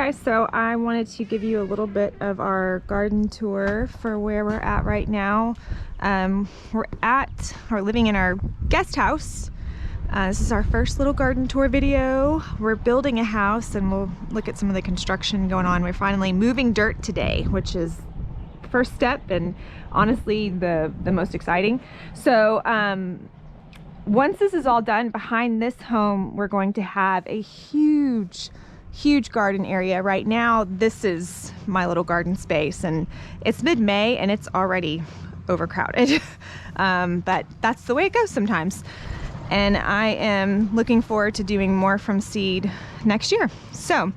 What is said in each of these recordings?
guys, so I wanted to give you a little bit of our garden tour for where we're at right now. We're living in our guest house. This is our first little garden tour video. We're building a house and we'll look at some of the construction going on. We're finally moving dirt today, which is the first step and honestly the most exciting. So once this is all done, behind this home we're going to have a huge garden area. Right now this is my little garden space and it's mid-May and it's already overcrowded. But that's the way it goes sometimes. And I am looking forward to doing more from seed next year. So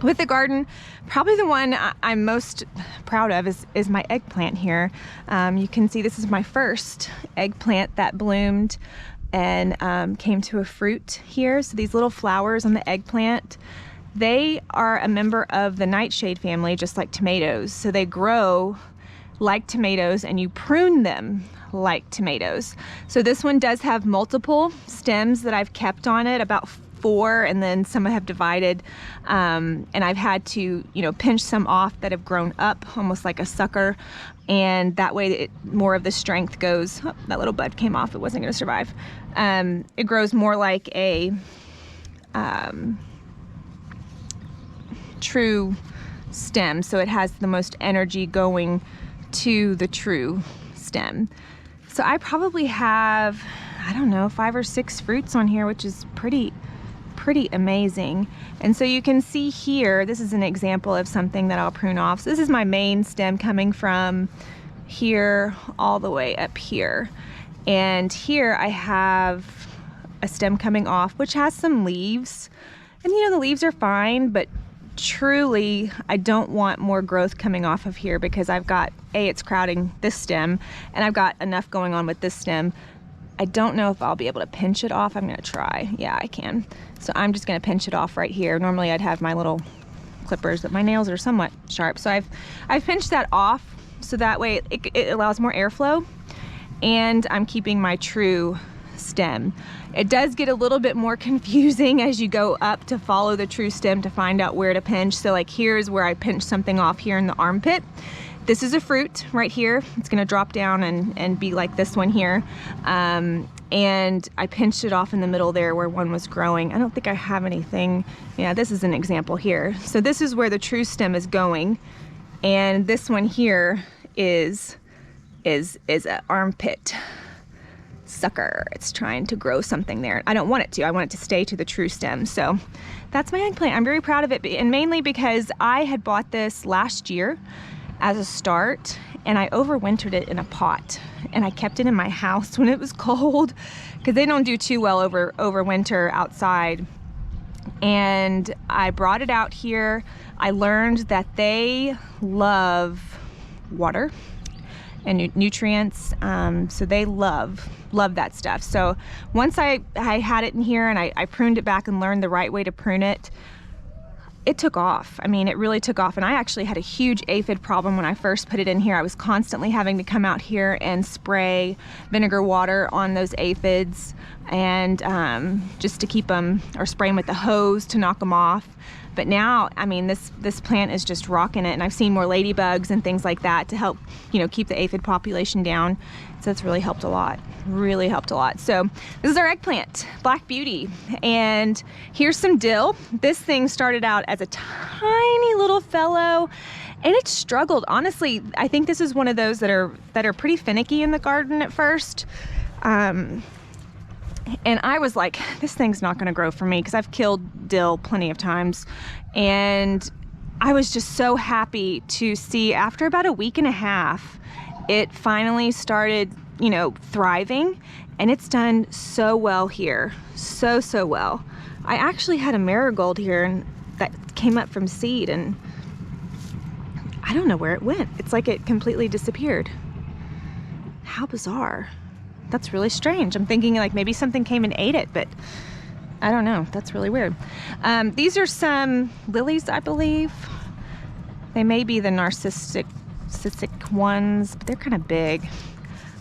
with the garden, probably the one I'm most proud of is my eggplant here. You can see this is my first eggplant that bloomed and came to a fruit here. So these little flowers on the eggplant, they are a member of the nightshade family, just like tomatoes. So they grow like tomatoes and you prune them like tomatoes. So this one does have multiple stems that I've kept on it, about 4, and then some have divided. And I've had to, pinch some off that have grown up almost like a sucker. And that way more of the strength goes, oh, that little bud came off, it wasn't gonna survive. It grows more like a true stem. So it has the most energy going to the true stem. So I probably have, I don't know, 5 or 6 fruits on here, which is pretty amazing. And so you can see here, this is an example of something that I'll prune off. So this is my main stem coming from here all the way up here. And here I have a stem coming off, which has some leaves. And the leaves are fine, but truly I don't want more growth coming off of here because I've got, it's crowding this stem and I've got enough going on with this stem. I don't know if I'll be able to pinch it off. I'm gonna try. Yeah, I can. So I'm just gonna pinch it off right here. Normally I'd have my little clippers, but my nails are somewhat sharp. So I've pinched that off so that way it allows more airflow and I'm keeping my true stem. It does get a little bit more confusing as you go up to follow the true stem to find out where to pinch. So like here's where I pinched something off here in the armpit. This is a fruit right here. It's gonna drop down and be like this one here. And I pinched it off in the middle there where one was growing. I don't think I have anything. Yeah, this is an example here. So this is where the true stem is going. And this one here is an armpit sucker. It's trying to grow something there. I don't want it to. I want it to stay to the true stem. So that's my eggplant. I'm very proud of it, and mainly because I had bought this last year as a start and I overwintered it in a pot and I kept it in my house when it was cold because they don't do too well over winter outside. And I brought it out here. I learned that they love water and nutrients, so they love that stuff. So once I had it in here and I pruned it back and learned the right way to prune it, it took off. I mean, it really took off. And I actually had a huge aphid problem when I first put it in here. I was constantly having to come out here and spray vinegar water on those aphids and just to keep them, or spray them with the hose to knock them off. But now, I mean, this plant is just rocking it, and I've seen more ladybugs and things like that to help, keep the aphid population down. So it's really helped a lot, really helped a lot. So this is our eggplant, Black Beauty. And here's some dill. This thing started out as a tiny little fellow, and it struggled. Honestly, I think this is one of those that are pretty finicky in the garden at first. And I was like, this thing's not gonna grow for me because I've killed dill plenty of times. And I was just so happy to see after about a week and a half, it finally started, thriving, and it's done so well here, so well. I actually had a marigold here and that came up from seed and I don't know where it went. It's like it completely disappeared. How bizarre. That's really strange. I'm thinking like maybe something came and ate it, but I don't know. That's really weird. These are some lilies, I believe. They may be the narcissus ones, but they're kind of big.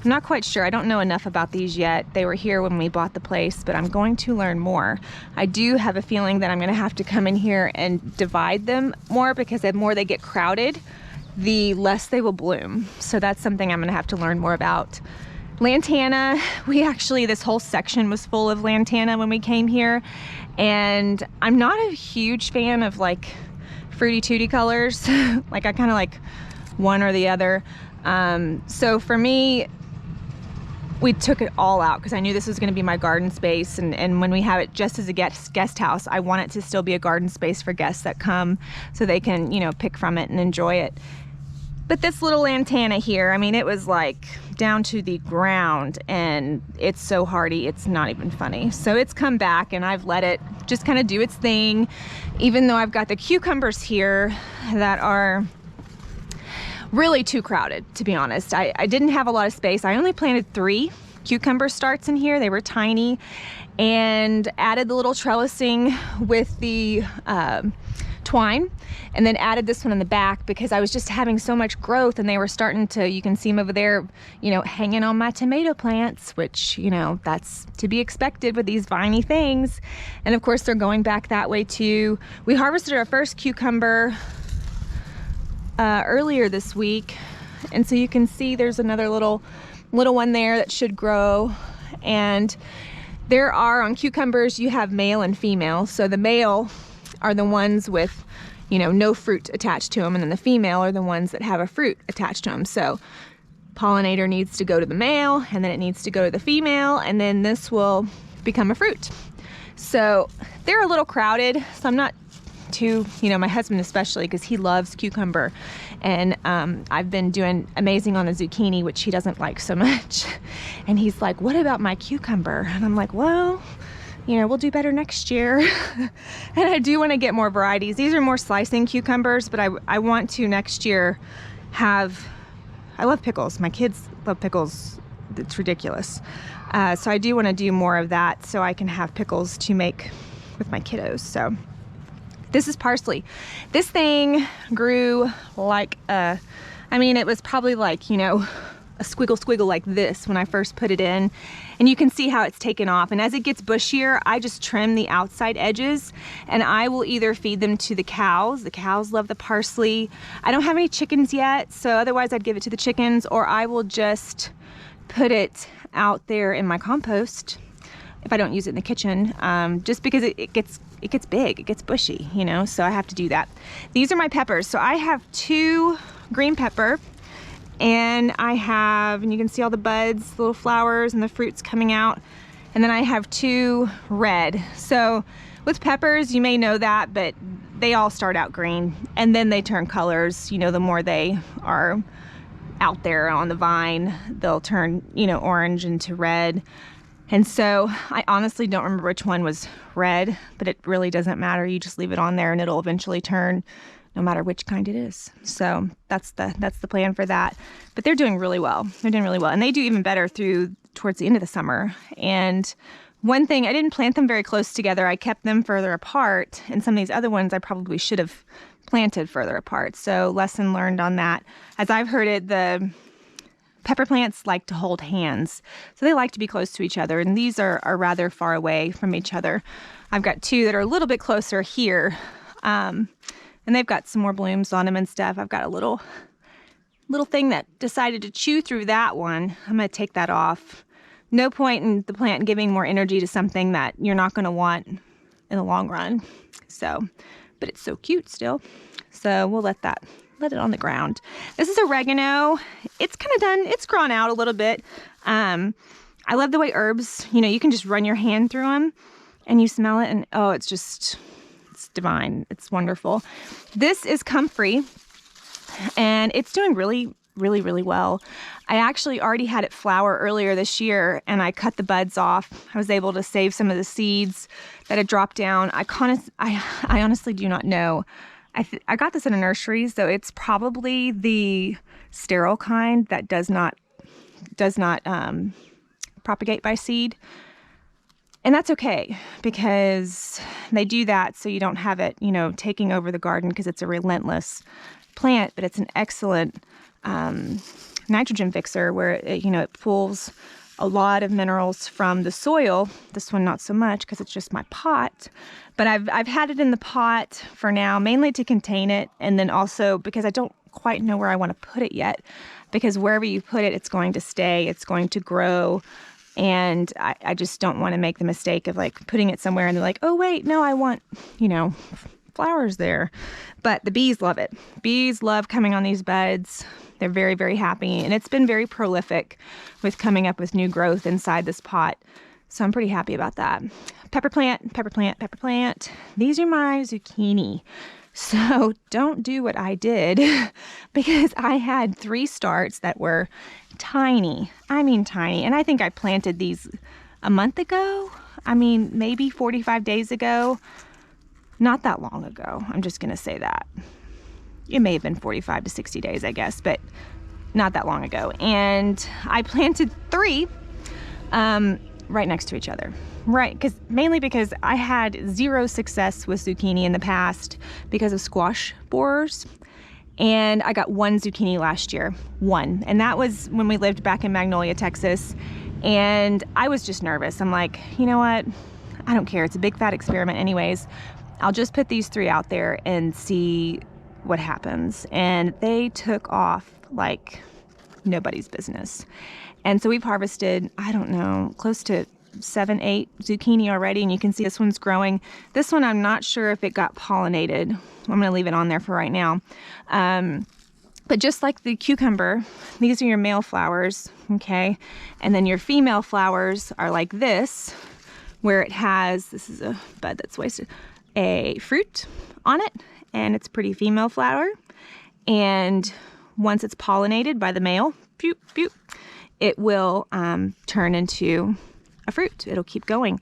I'm not quite sure. I don't know enough about these yet. They were here when we bought the place, but I'm going to learn more. I do have a feeling that I'm gonna have to come in here and divide them more, because the more they get crowded, the less they will bloom. So that's something I'm gonna have to learn more about. Lantana, this whole section was full of lantana when we came here, and I'm not a huge fan of like fruity tooty colors. Like I kind of like one or the other. So for me, we took it all out because I knew this was going to be my garden space, and when we have it just as a guest house, I want it to still be a garden space for guests that come, so they can, you know, pick from it and enjoy it. But this little lantana here, I mean, it was like down to the ground, and it's so hardy, it's not even funny. So it's come back, and I've let it just kind of do its thing, even though I've got the cucumbers here that are really too crowded, to be honest. I didn't have a lot of space. I only planted 3 cucumber starts in here. They were tiny, and added the little trellising with the twine, and then added this one in the back because I was just having so much growth, and they were starting to, you can see them over there, you know, hanging on my tomato plants, which, you know, that's to be expected with these viney things. And of course they're going back that way too. We harvested our first cucumber earlier this week, and so you can see there's another little one there that should grow. And there are, on cucumbers, you have male and female. So the male are the ones with, you know, no fruit attached to them, and then the female are the ones that have a fruit attached to them. So pollinator needs to go to the male, and then it needs to go to the female, and then this will become a fruit. So they're a little crowded, so I'm not too, you know, my husband especially, because he loves cucumber, and I've been doing amazing on the zucchini, which he doesn't like so much. And he's like, what about my cucumber? And I'm like, well, you know, we'll do better next year. And I do want to get more varieties. These are more slicing cucumbers, but I want to next year have, I love pickles. My kids love pickles. It's ridiculous. So I do want to do more of that so I can have pickles to make with my kiddos. So this is parsley. This thing grew like I mean, it was probably like, you know, a squiggle like this when I first put it in, and you can see how it's taken off. And as it gets bushier, I just trim the outside edges, and I will either feed them to the cows. The cows love the parsley. I don't have any chickens yet, so otherwise I'd give it to the chickens, or I will just put it out there in my compost if I don't use it in the kitchen, just because it gets big, it gets bushy, you know, so I have to do that. These are my peppers. So I have 2 green pepper, and I have, and you can see all the buds, the little flowers and the fruits coming out. And then I have 2 red. So with peppers, you may know that, but they all start out green, and then they turn colors. You know, the more they are out there on the vine, they'll turn, you know, orange into red. And so I honestly don't remember which one was red, but it really doesn't matter. You just leave it on there and it'll eventually turn, no matter which kind it is. So that's the plan for that. But they're doing really well. They're doing really well. And they do even better towards the end of the summer. And one thing, I didn't plant them very close together. I kept them further apart. And some of these other ones I probably should have planted further apart. So lesson learned on that. As I've heard it, the pepper plants like to hold hands, so they like to be close to each other, and these are rather far away from each other. I've got 2 that are a little bit closer here, and they've got some more blooms on them and stuff. I've got a little thing that decided to chew through that one. I'm going to take that off. No point in the plant giving more energy to something that you're not going to want in the long run. So, but it's so cute still, so we'll let it on the ground. This is oregano. It's kind of done. It's grown out a little bit. I love the way herbs, you know, you can just run your hand through them and you smell it, and oh, it's divine. It's wonderful. This is comfrey, and it's doing really well. I actually already had it flower earlier this year, and I cut the buds off. I was able to save some of the seeds that had dropped down. I honestly do not know. I got this in a nursery, so it's probably the sterile kind that does not propagate by seed. And that's okay, because they do that so you don't have it, you know, taking over the garden, because it's a relentless plant, but it's an excellent nitrogen fixer where it, it pulls a lot of minerals from the soil. This one not so much because it's just my pot. But I've had it in the pot for now, mainly to contain it, and then also because I don't quite know where I want to put it yet, because wherever you put it, it's going to stay, it's going to grow, and I just don't want to make the mistake of like putting it somewhere and they're like, oh wait, no, I want, flowers there. But the bees love it. Bees love coming on these beds. They're very, very happy, and it's been very prolific with coming up with new growth inside this pot. So I'm pretty happy about that. Pepper plant, pepper plant, pepper plant. These are my zucchini. So don't do what I did because I had 3 starts that were tiny. I mean tiny. And I think I planted these a month ago. I mean, maybe 45 days ago. Not that long ago. I'm just going to say that. It may have been 45 to 60 days, I guess, but not that long ago. And I planted 3 right next to each other. Right, mainly because I had 0 success with zucchini in the past because of squash borers. And I got 1 zucchini last year, 1. And that was when we lived back in Magnolia, Texas. And I was just nervous. I'm like, you know what? I don't care. It's a big fat experiment anyways. I'll just put these 3 out there and see what happens. And they took off like nobody's business. And so we've harvested, I don't know, close to 7, 8 zucchini already, and you can see this one's growing. This one, I'm not sure if it got pollinated. I'm going to leave it on there for right now. But just like the cucumber, these are your male flowers, okay? And then your female flowers are like this, where it has, this is a bud that's wasted, a fruit on it, and it's a pretty female flower. And once it's pollinated by the male, pew, pew, it will turn into a fruit. It'll keep going.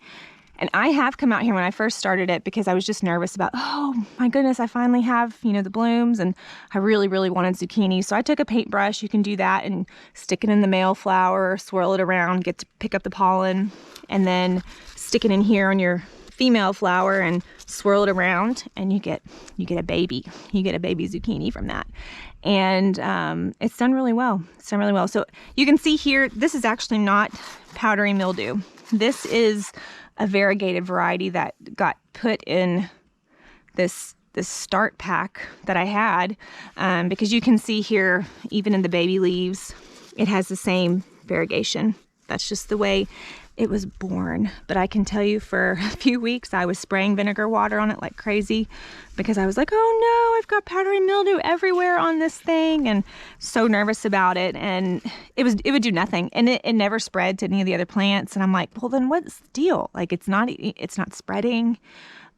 And I have come out here when I first started it because I was just nervous about, oh my goodness, I finally have, the blooms, and I really, really wanted zucchini. So I took a paintbrush, you can do that, and stick it in the male flower, swirl it around, get to pick up the pollen, and then stick it in here on your female flower and swirl it around, and you get a baby. You get a baby zucchini from that. And it's done really well. It's done really well. So you can see here, this is actually not powdery mildew. This is a variegated variety that got put in this start pack that I had, because you can see here, even in the baby leaves, it has the same variegation. That's just the way it was born. But I can tell you for a few weeks I was spraying vinegar water on it like crazy because I was like, oh no, I've got powdery mildew everywhere on this thing, and so nervous about it. And it would do nothing, and it never spread to any of the other plants. And I'm like, well, then what's the deal? Like, it's not spreading.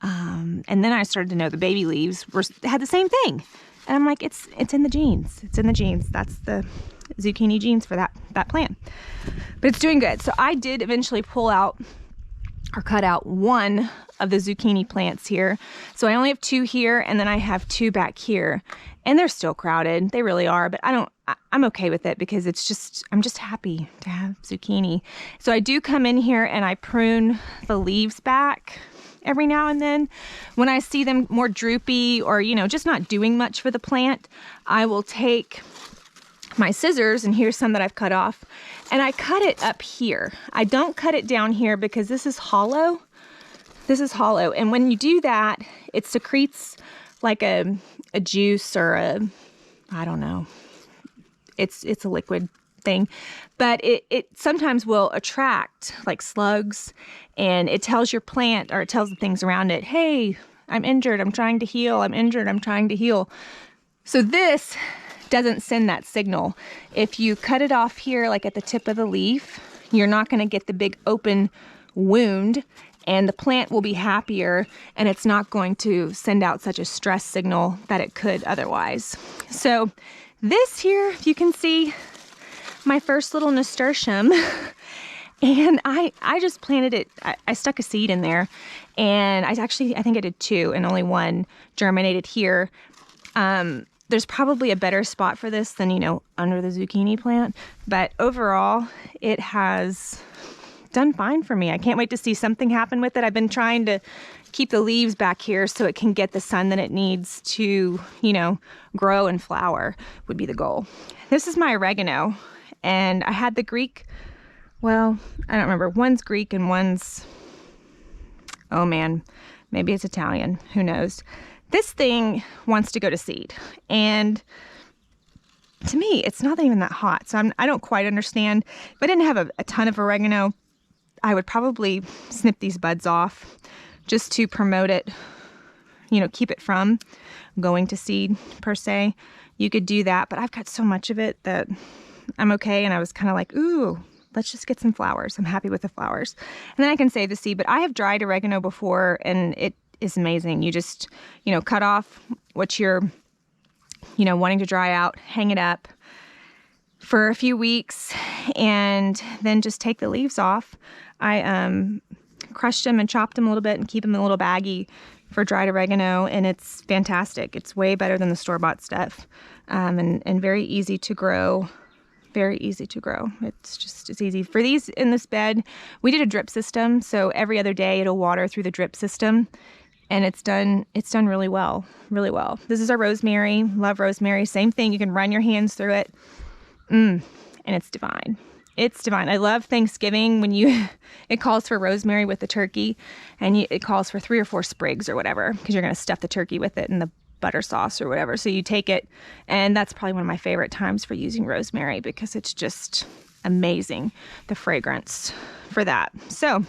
And then I started to know the baby leaves had the same thing. And I'm like, it's in the genes. It's in the genes. That's the zucchini genes for that plant. But it's doing good. So I did eventually pull out or cut out 1 of the zucchini plants here. So I only have 2 here, and then I have 2 back here. And they're still crowded. They really are, but I'm okay with it because I'm just happy to have zucchini. So I do come in here and I prune the leaves back every now and then. When I see them more droopy or, just not doing much for the plant, I will take my scissors, and here's some that I've cut off, and I cut it up here. I don't cut it down here because this is hollow. This is hollow, and when you do that, it secretes like a juice or I don't know. It's a liquid thing, but it sometimes will attract like slugs, and it tells your plant, or it tells the things around it, hey, I'm injured, I'm trying to heal, I'm injured, I'm trying to heal. So this doesn't send that signal. If you cut it off here, like at the tip of the leaf, you're not going to get the big open wound, and the plant will be happier, and it's not going to send out such a stress signal that it could otherwise. So this here, if you can see, my first little nasturtium, and I just planted it. I stuck a seed in there, and I think I did 2, and only 1 germinated here. There's probably a better spot for this than, under the zucchini plant. But overall, it has done fine for me. I can't wait to see something happen with it. I've been trying to keep the leaves back here so it can get the sun that it needs to, you know, grow and flower would be the goal. This is my oregano, and I had the Greek, well, I don't remember. One's Greek and one's, oh man, maybe it's Italian, who knows. This thing wants to go to seed, and to me, it's not even that hot, so I don't quite understand. If I didn't have a ton of oregano, I would probably snip these buds off just to promote it, you know, keep it from going to seed per se. You could do that, but I've got so much of it that I'm okay, and I was kind of like, ooh, let's just get some flowers. I'm happy with the flowers. And then I can save the seed, but I have dried oregano before, and it is amazing. You just, you know, cut off what you're, you know, wanting to dry out, hang it up for a few weeks, and then just take the leaves off. I crushed them and chopped them a little bit and keep them in a little baggie for dried oregano, and it's fantastic. It's way better than the store-bought stuff, and very easy to grow. Very easy to grow. It's easy. For these in this bed, we did a drip system, so every other day it'll water through the drip system, and it's done really well, really well. This is our rosemary. Love rosemary. Same thing. You can run your hands through it, and it's divine. It's divine. I love Thanksgiving when it calls for rosemary with the turkey, and it calls for 3 or 4 sprigs or whatever, because you're going to stuff the turkey with it and the butter sauce or whatever. So you take it, and that's probably one of my favorite times for using rosemary, because it's just amazing, the fragrance for that. So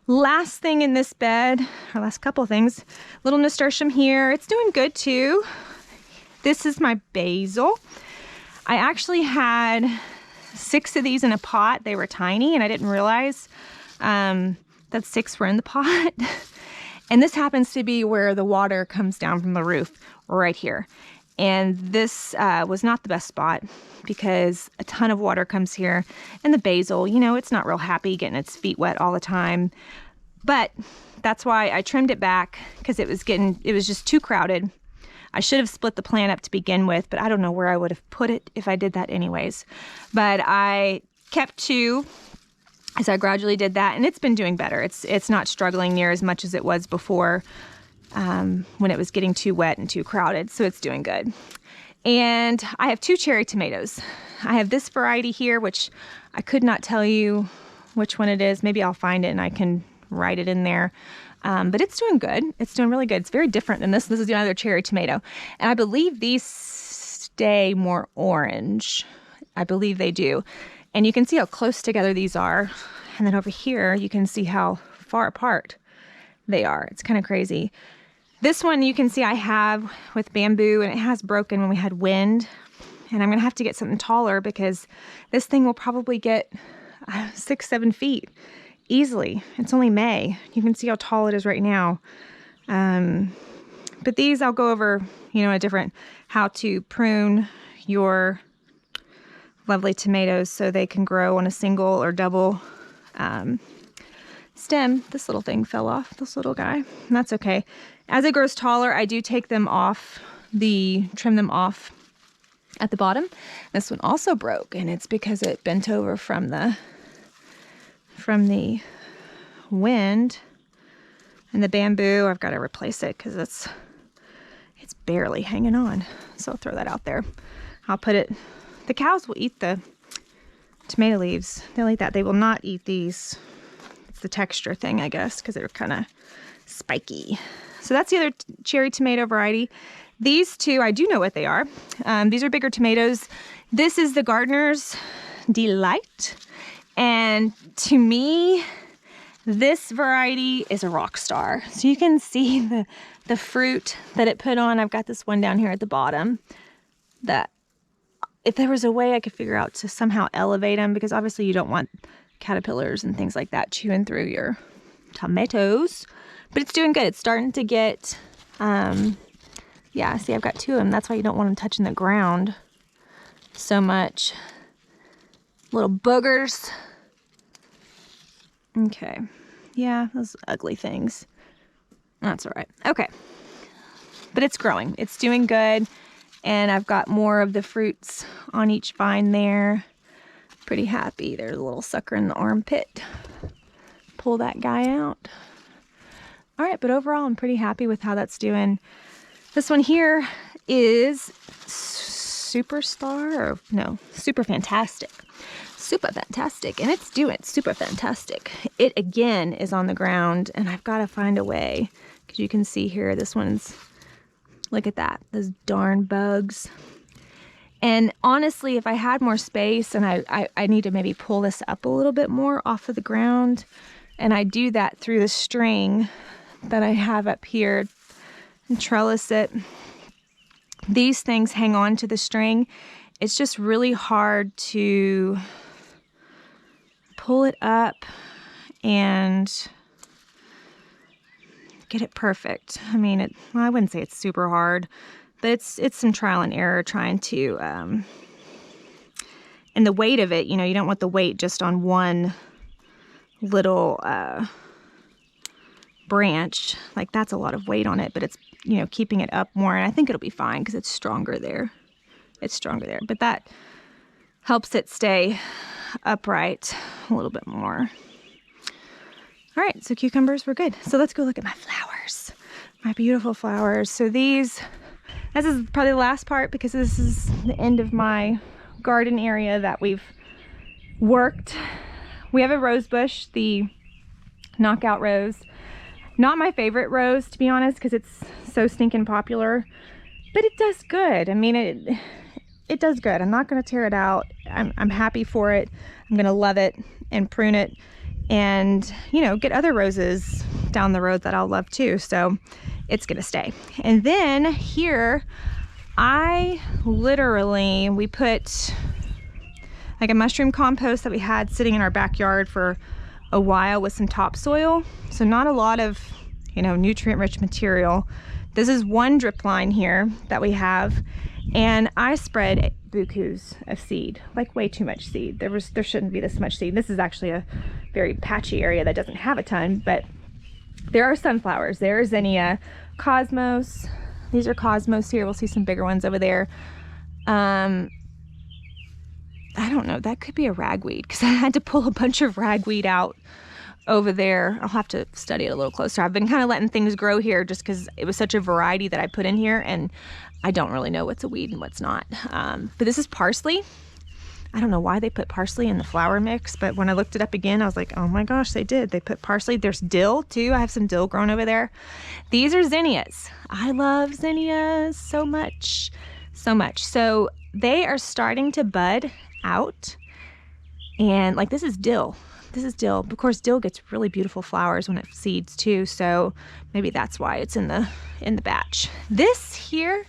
last thing in this bed, or last couple things, little nasturtium here. It's doing good too. This is my basil. I actually had 6 of these in a pot. They were tiny, and I didn't realize that 6 were in the pot. And this happens to be where the water comes down from the roof, right here. And this was not the best spot, because a ton of water comes here. And the basil, you know, it's not real happy getting its feet wet all the time. But that's why I trimmed it back, because it was just too crowded. I should have split the plant up to begin with, but I don't know where I would have put it if I did that anyways. But I kept 2 as I gradually did that, and it's been doing better. It's not struggling near as much as it was before, when it was getting too wet and too crowded, so it's doing good. And I have 2 cherry tomatoes. I have this variety here, which I could not tell you which one it is. Maybe I'll find it and I can write it in there. But it's doing good. It's doing really good. It's very different than this. This is the other cherry tomato. And I believe these stay more orange. I believe they do. And you can see how close together these are. And then over here, you can see how far apart they are. It's kind of crazy. This one you can see I have with bamboo, and it has broken when we had wind. And I'm going to have to get something taller, because this thing will probably get 6-7 feet easily. It's only May. You can see how tall it is right now. But these I'll go over, you know, a different how to prune your lovely tomatoes so they can grow on a single or double stem. This little thing fell off, this little guy, and that's okay. As it grows taller, I do take them off, trim them off at the bottom. This one also broke, and it's because it bent over from the wind. And the bamboo, I've got to replace it because it's barely hanging on. So I'll throw that out there. I'll put it, the cows will eat the tomato leaves. They'll eat that. They will not eat these. It's the texture thing, I guess, because they're kind of spiky. So that's the other cherry tomato variety. These 2, I do know what they are. These are bigger tomatoes. This is the Gardener's Delight. And to me, this variety is a rock star. So you can see the fruit that it put on. I've got this one down here at the bottom that if there was a way I could figure out to somehow elevate them, because obviously you don't want caterpillars and things like that chewing through your tomatoes. But it's doing good. It's starting to get, yeah, see, I've got 2 of them. That's why you don't want them touching the ground so much. Little boogers. Okay. Yeah, those ugly things. That's all right. Okay. But it's growing. It's doing good. And I've got more of the fruits on each vine there. Pretty happy. There's a little sucker in the armpit. pull that guy out. All right, but overall I'm pretty happy with how that's doing. This one here is Super Fantastic. Super Fantastic, and it's doing super fantastic. It again is on the ground, and I've got to find a way, because you can see here, this one's, look at that, those darn bugs. And honestly, if I had more space and I need to maybe pull this up a little bit more off of the ground, and I do that through the string that I have up here and trellis it, these things hang on to the string. It's just really hard to pull it up and get it perfect. I mean, well, I wouldn't say it's super hard, but it's some trial and error trying to, and the weight of it, you know, you don't want the weight just on one little branch. Like, that's a lot of weight on it, but it's, you know, keeping it up more, and I think it'll be fine because it's stronger there. It's stronger there, but that helps it stay upright a little bit more. All right, so cucumbers were good. So let's go look at my flowers, my beautiful flowers. So this is probably the last part, because this is the end of my garden area that we've worked. We have a rose bush, the knockout rose. Not my favorite rose, to be honest, because it's so stinking popular, but it does good. I mean, it does good. I'm not going to tear it out. I'm happy for it. I'm going to love it and prune it, and, you know, get other roses down the road that I'll love too. So it's going to stay. And then here, we put like a mushroom compost that we had sitting in our backyard for a while with some topsoil. So not a lot of, you know, nutrient rich material. This is one drip line here that we have, and I spread bukus of seed, like way too much seed. There shouldn't be this much seed. This is actually a very patchy area that doesn't have a ton, but there are sunflowers. There's zinnia, cosmos. These are cosmos here. We'll see some bigger ones over there. I don't know, that could be a ragweed, because I had to pull a bunch of ragweed out over there. I'll have to study it a little closer. I've been kind of letting things grow here just because it was such a variety that I put in here, and I don't really know what's a weed and what's not. But this is parsley. I don't know why they put parsley in the flower mix, but when I looked it up again, I was like, oh my gosh, they did. They put parsley. There's dill too. I have some dill growing over there. These are zinnias. I love zinnias so much, so much. So they are starting to bud out, and like, this is dill. This is dill. Of course, dill gets really beautiful flowers when it seeds too, so maybe that's why it's in the batch. This here,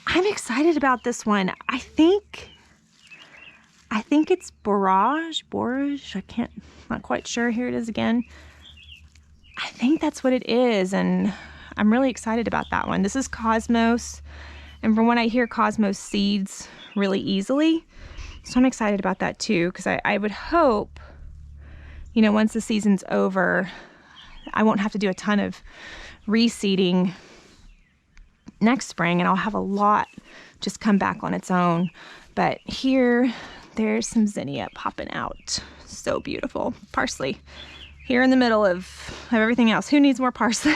I'm excited about this one. I think it's borage. Not quite sure. Here it is again. I think that's what it is, and I'm really excited about that one. This is cosmos, and from what I hear, cosmos seeds really easily, so I'm excited about that too, because I would hope, you know, once the season's over, I won't have to do a ton of reseeding next spring, and I'll have a lot just come back on its own. But here, there's some zinnia popping out. So beautiful. Parsley here in the middle of everything else. Who needs more parsley?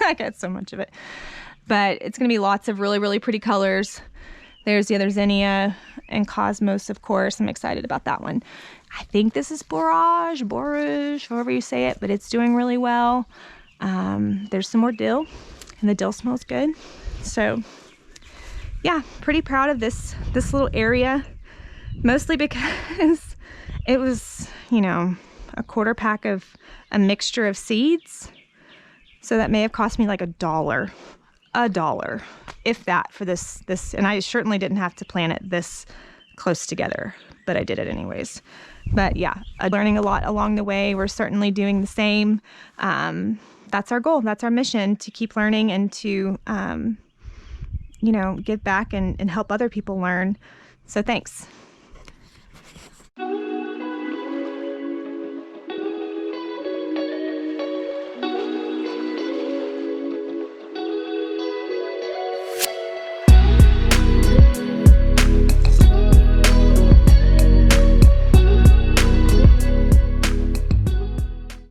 I got so much of it. But it's going to be lots of really, really pretty colors. There's the other zinnia and cosmos, of course. I'm excited about that one. I think this is borage, however you say it, but it's doing really well. There's some more dill, and the dill smells good. So yeah, pretty proud of this little area, mostly because it was, you know, a quarter pack of a mixture of seeds. So that may have cost me like $1, if that, for this, and I certainly didn't have to plant it this close together, but I did it anyways. But yeah, learning a lot along the way. We're certainly doing the same. That's our goal. That's our mission, to keep learning and to, you know, give back and help other people learn. So thanks.